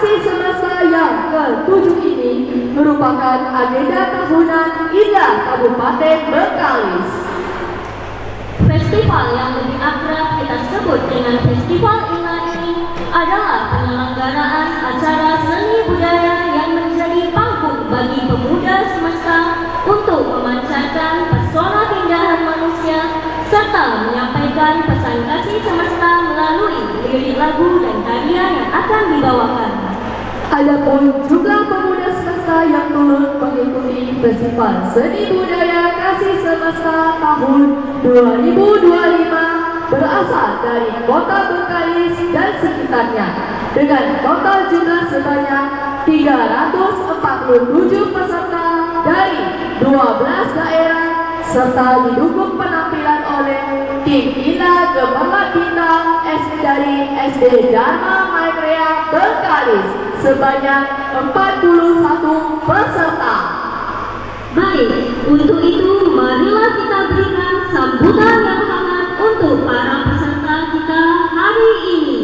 Kasih Semesta yang ke-7 ini merupakan agenda tahunan Indah Kabupaten Bengkalis. Festival yang lebih akrab kita sebut dengan Festival Indah ini adalah penyelenggaraan acara seni budaya yang menjadi panggung bagi pemuda semesta untuk memancarkan pesona keindahan manusia serta menyampaikan pesan kasih semesta melalui lirik lagu dan karya yang akan dibawakan. Adapun jumlah pemuda semesta yang turut mengikuti Festival Seni Budaya Kasih Semesta tahun 2025 berasal dari Kota Bengkalis dan sekitarnya dengan total jumlah sebanyak 347 peserta dari 12 daerah serta didukung penampilan oleh tim Indah Gemerlap Bintang dari SD Dharma Maitreya Bengkalis sebanyak 41 peserta. Baik, untuk itu marilah kita berikan sambutan yang hangat untuk para peserta kita hari ini.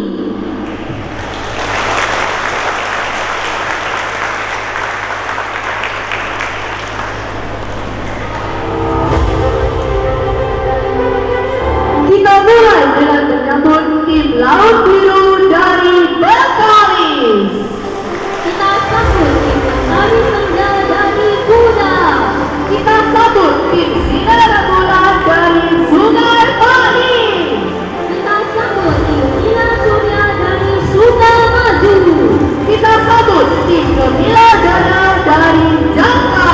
Kita mulai dengan menyambut tim Laut Biru dari Bengkalis. Kita sambut tim Lestari Senja dari Kuda. Kita sambut tim Sinar Rembulan dari Sungai Pani. Kita sambut tim Ina Surya dari Sukamaju. Kita sambut tim Gemila Dana dari Jangka.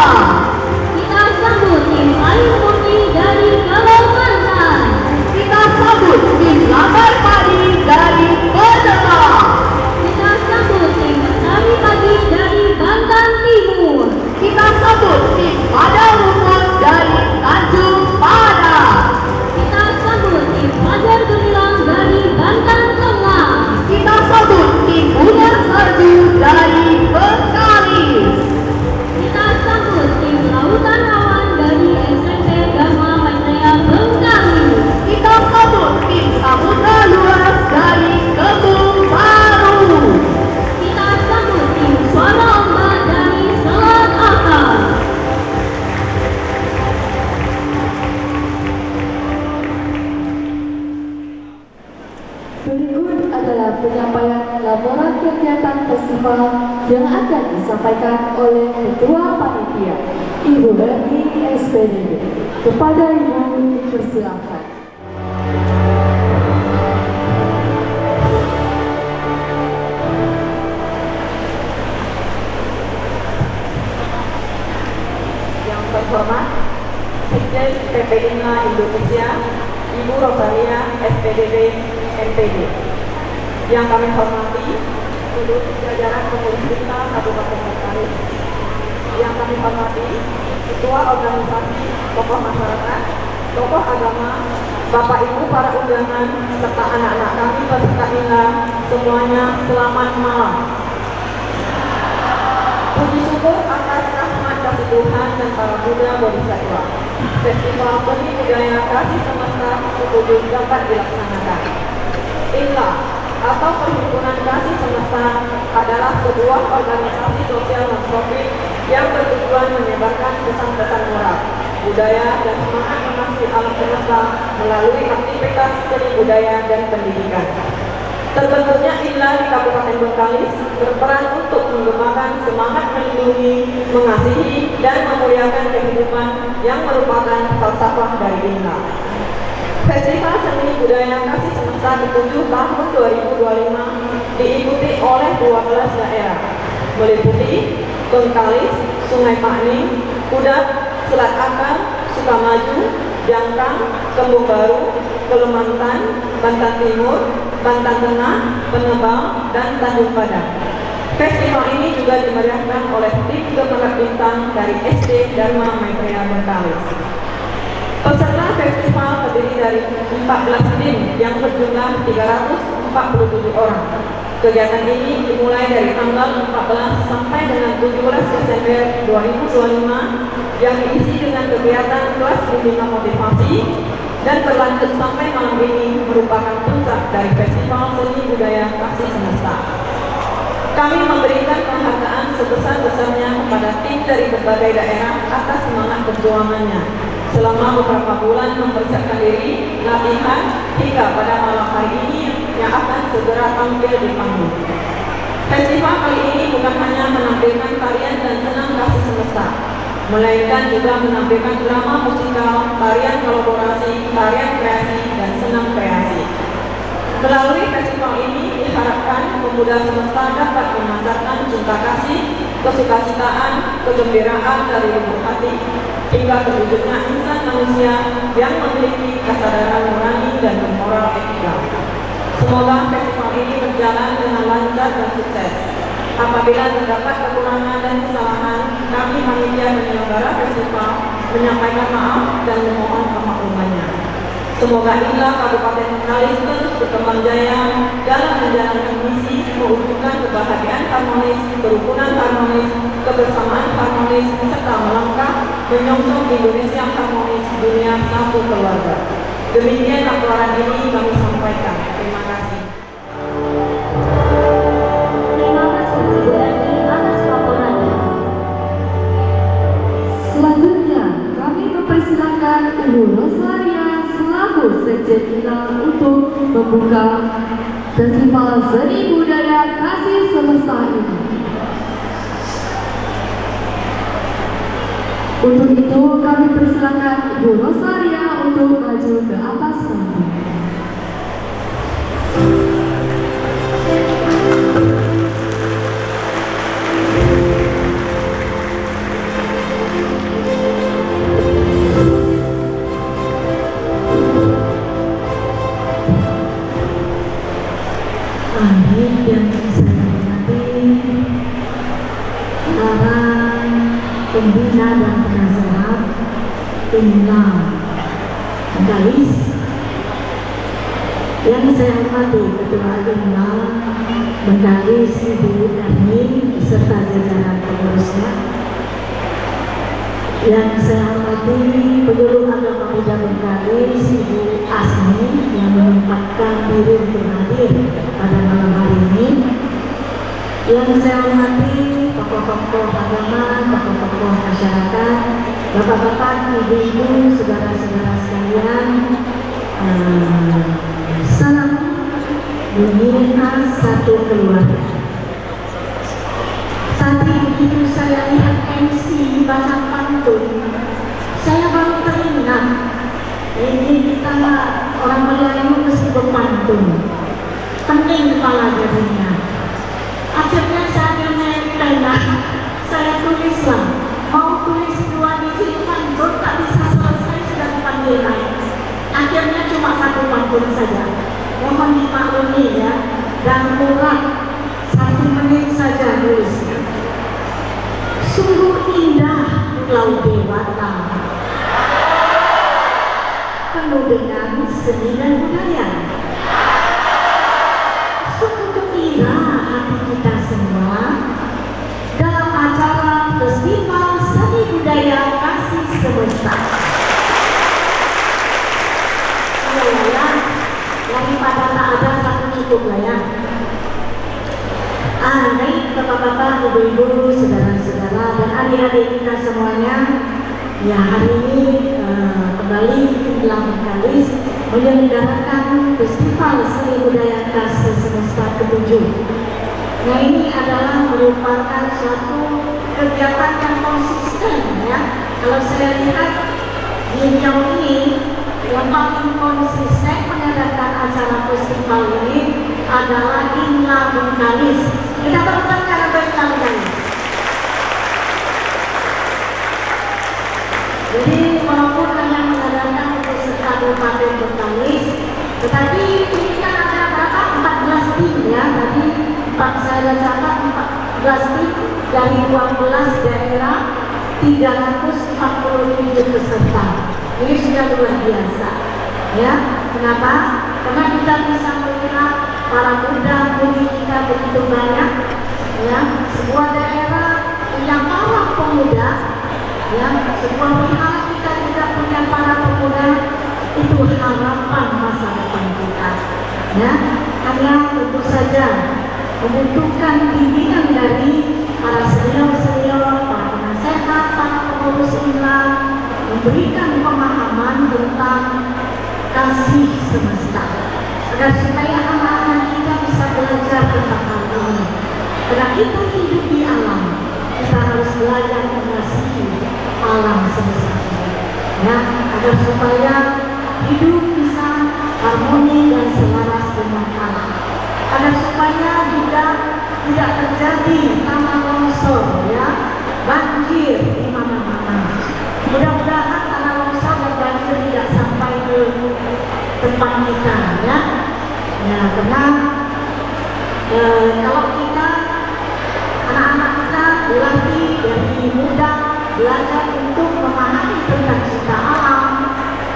Kita sambut tim Ayu Murni dari Kalimantan. Kita sambut tim Lamar Padi dari Padang. Kita sambut tim Petani Pagi dari Banten Timur. Kita sambut tim Padang Rumput dari Tanjung Padang. Kita sambut tim Fajar Gemilang dari Banten Tengah. Kita sambut tim Bunga Salju dari Bengkalis. Kita sambut tim Lautan Awan dari SMP Dharma Maitreya Bengkalis. Kita sambut tim Samudra Luas dari Kebun Baru. Kita sambut tim Suara Ombak dari Selat Atas. Berikut adalah penyampaian laporan kegiatan festival yang akan disampaikan oleh Ketua Panitia, Ibu Berni SPDB. Kepada Ibu dipersilakan. Yang terhormat Sekjen PPINA Indonesia, Ibu Rosalia SPDB NPD. Yang kami hormati seluruh jajaran pengurus kita Kabupaten Bengkalis. Yang kami hormati Ketua Organisasi Tokoh Masyarakat, Tokoh Agama, Bapak Ibu para undangan, serta anak-anak kami peserta INA, semuanya selamat malam. Puji syukur atas rahmat kasih Tuhan dan para Buddha Bodhisattva. Festival Seni Budaya Kasih Semesta ke-7 dapat dilaksanakan. INLA atau Perhimpunan Kasih Semesta adalah sebuah organisasi sosial non-profit yang bertujuan menyebarkan pesan-pesan moral, budaya, dan semangat mengasihi alam semesta melalui aktivitas seni budaya dan pendidikan. Terbentuknya INLA di Kabupaten Bengkalis berperan untuk mengembangkan semangat melindungi, mengasihi, dan memuliakan kehidupan yang merupakan falsafah dari INLA. Festival Seni Budaya Kasih Semesta ke-7 tahun 2025 diikuti oleh 12 daerah, meliputi Bengkalis, Sungai Pakning, Kuda, Selat Akar, Sukamaju, Jangkang, Kembung Baru, Kalimantan, Banten Timur, Banten Tengah, Penebang, dan Tanjung Padang. Festival ini juga dimeriahkan oleh tim Gemerlap Bintang dari SD Dharma Maitreya Bengkalis. Peserta festival terdiri dari 14 tim yang berjumlah 347 orang. Kegiatan ini dimulai dari tanggal 14 sampai dengan 17 Desember 2025 yang diisi dengan kegiatan kelas bimbingan motivasi dan berlanjut sampai malam ini merupakan puncak dari Festival Seni Budaya Kasih Semesta. Kami memberikan penghargaan sebesar-besarnya kepada tim dari berbagai daerah atas semangat perjuangannya selama beberapa bulan mempersiapkan diri, latihan, hingga pada malam hari ini yang akan segera tampil di panggung. Festival kali ini bukan hanya menampilkan tarian dan senam kasih semesta, melainkan juga menampilkan drama musikal, tarian kolaborasi, tarian kreasi, dan senam kreasi. Melalui festival ini diharapkan pemuda semesta dapat memancarkan cinta kasih, kesukacitaan, kegembiraan dari lubuk hati, hingga terwujudnya insan manusia yang memiliki kesadaran nurani dan bermoral etika. Semoga festival ini berjalan dengan lancar dan sukses. Apabila terdapat kekurangan dan kesalahan, kami panitia penyelenggara festival menyampaikan maaf dan memohon kemaklumannya. Semoga inilah Kabupaten Bengkalis terus berkembang jaya dalam menjalankan misi mewujudkan kebahagiaan harmonis, kerukunan harmonis, kebersamaan harmonis, serta melangkah menyongsong Indonesia harmonis dunia satu keluarga. Demikian laporan ini kami sampaikan. Terima kasih. Terima kasih Ibu Erni atas laporannya. Selanjutnya, kami mempersilakan Ibu Rosaria selaku Sekjen INA untuk membuka Festival Seni Budaya Kasih Semesta ini. Untuk itu, kami persilakan Ibu Rosaria untuk maju ke atas panggung. Yang saya hormati para pembina dan penasehat INA Bengkalis, yang saya hormati Ketua INA Bengkalis Ibu Erni beserta jajaran pengurusnya, yang saya hormati Penyuluh Agama Muda Bengkalis Ibu Asmi yang menyempatkan diri untuk hadir pada malam hari ini, yang saya hormati tokoh-tokoh agama, tokoh-tokoh masyarakat, bapak-bapak, ibu-ibu, saudara-saudara sekalian, salam dunia satu keluarga. Tadi begitu saya lihat MC baca pantun, saya baru teringat ini kita orang Melayu mesti berpantun, penting kepala jadinya. Akhirnya saya main pena, saya tulislah, mau tulis 2 biji pantun tak bisa selesai, sudah dipanggil naik. Akhirnya cuma 1 pantun saja. Mohon dimaklumi ya, dan murah 1 menit saja tulisnya. Sungguh indah Pulau Dewata, penuh dengan seni dan budaya. Sungguh gembira hati kita semua dalam acara Festival Seni Budaya Kasih Semesta. Ya, daripada tak ada 1 cukup lah ya. Baik bapak-bapak, ibu-ibu, saudara-saudara, dan adik-adik kita semuanya, ya hari ini kembali INA Bengkalis menyelenggarakan Festival Seni Budaya Kasih Semesta ke-7. Nah, ini adalah merupakan suatu kegiatan yang konsisten ya. Kalau saya lihat di Riau ini, yang paling konsisten mengadakan acara festival ini adalah INA Bengkalis. Kita berikan karena berkali-kali. Jadi walaupun hanya mengadakan untuk Kabupaten Bengkalis, tetapi ini kan ada berapa? 14 tim ya. Tadi saya catat 14 tim dari 12 daerah, 347 peserta. Ini sudah luar biasa. Ya, kenapa? Karena kita bisa melihat para muda-mudi kita begitu banyak, ya, sebuah daerah punya para pemuda, ya, sebuah pihak kita juga punya para pemuda, itu harapan masa depan kita, ya. Hanya tentu saja membutuhkan bimbingan dari para senior-senior, para penasehat, para pengurus ILA, memberikan pemahaman tentang kasih semesta, agar supaya anak-anak kita bisa belajar tentang hal ini. Karena kita hidup di alam, kita harus belajar mengasihi alam semesta ini, ya, agar supaya hidup bisa harmoni dan selaras dengan alam, agar supaya juga tidak terjadi tanah longsor, ya, banjir di mana-mana. Mudah-mudahan tanah longsor dan banjir tidak sampai ke tempat kita, ya. Ya, karena kalau kita, anak-anak kita dilatih dari muda belajar untuk memahami tentang cipta alam,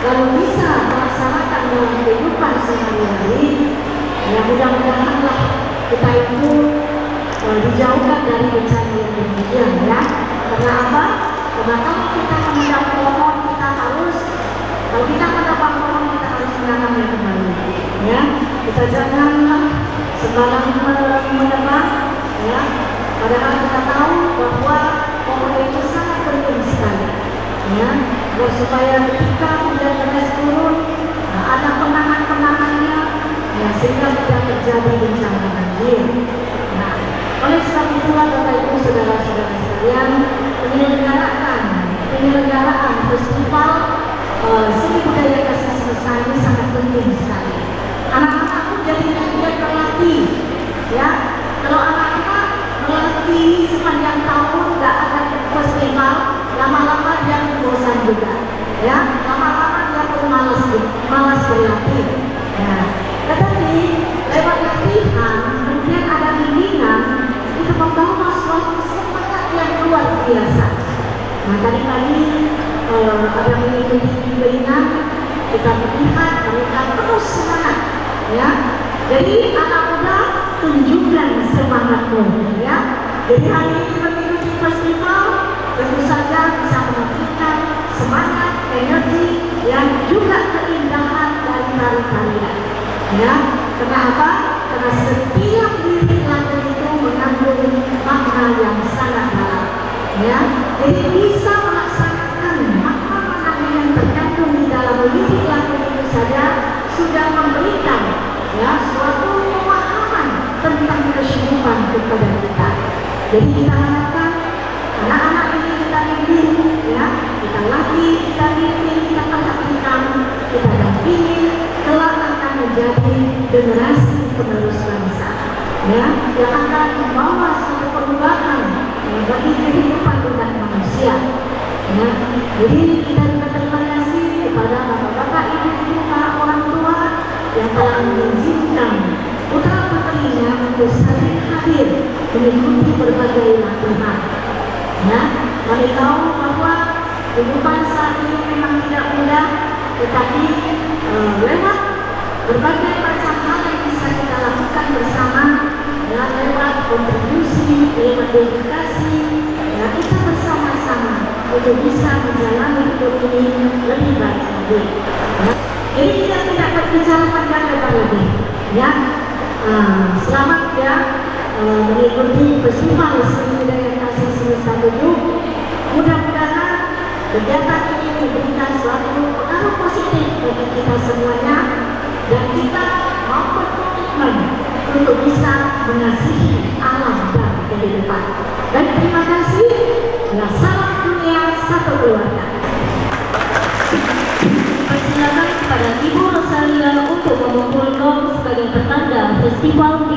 lalu bisa melaksanakan dalam kehidupan sehari-hari, ya mudah-mudahanlah kita itu dijauhkan dari bencana yang demikian, ya. Karena apa? Karena kalau kita menanam pohon, kita harus, kalau kita menebang pohon, kita harus menanamnya kembali, ya. Kita janganlah sembarang menebang, ya. Padahal kita tahu bahwa pohon itu sangat penting sekali, ya. Supaya ketika hujan deras turun, ada penangan-penangannya, ya, sehingga tidak terjadi bencana banjir. Nah, oleh sebab itulah Bapak Ibu saudara-saudara sekalian, penyelenggaraan festival seni budaya kasih semesta ini sangat penting sekali. Anak-anak pun jadinya dia terlatih, ya. Kalau anak-anak melatih sepanjang tahun nggak ada festival, lama-lama dia bosan juga, ya. Lama-lama dia pun malas berlatih. Ya. Tetapi lewat latihan, kemudian ada bimbingan, itu membawa suatu semangat yang luar biasa. Nah, tadi ada mengikuti bimbingan, kita melihat mereka terus semangat, ya. Jadi anak muda, tunjukkan semangatmu, ya. Jadi hari ini mengikuti festival tentu saja bisa memberikan semangat, energi, yang juga keindahan dari tari-tarian, ya. Kenapa? Karena setiap lirik lagu itu mengandung makna yang sangat dalam, ya. Jadi bisa melaksanakan makna-makna yang terkandung di dalam lirik lagu itu saja sudah memberikan, ya, suatu pemahaman tentang kehidupan kepada kita. Jadi kita harapkan anak-anak ini kita bimbing, ya, kita latih, kita bimbing, kita perhatikan, kita dampingi, kelak akan menjadi generasi penerus bangsa, ya, yang akan membawa suatu perubahan, ya, bagi kehidupan umat manusia, ya. Jadi kita berterima kasih kepada bapak-bapak, ibu-ibu, para orang tua yang telah mengizinkan putra-putrinya untuk saling hadir mengikuti berbagai latihan, ya. Kami tahu bahwa kehidupan saat ini memang tidak mudah, tetapi lewat berbagai macam hal yang bisa kita lakukan bersama, ya, lewat kontribusi, lewat dedikasi, ya, kita bersama-sama untuk bisa menjalani hidup ini lebih baik lagi, ya. Jadi kita tidak berbicara panjang lebar lagi, ya. Selamat, ya, mengikuti festival seni budaya kasih semesta 7. Mudah-mudahan kegiatan ini memberikan suatu pengaruh positif bagi kita semuanya, dan kita mau berkomitmen untuk bisa mengasihi alam dan kehidupan. Dan terima kasih, ya, salam dunia satu keluarga. Persilakan kepada Ibu Rosalia untuk memukul gong sebagai pertanda festival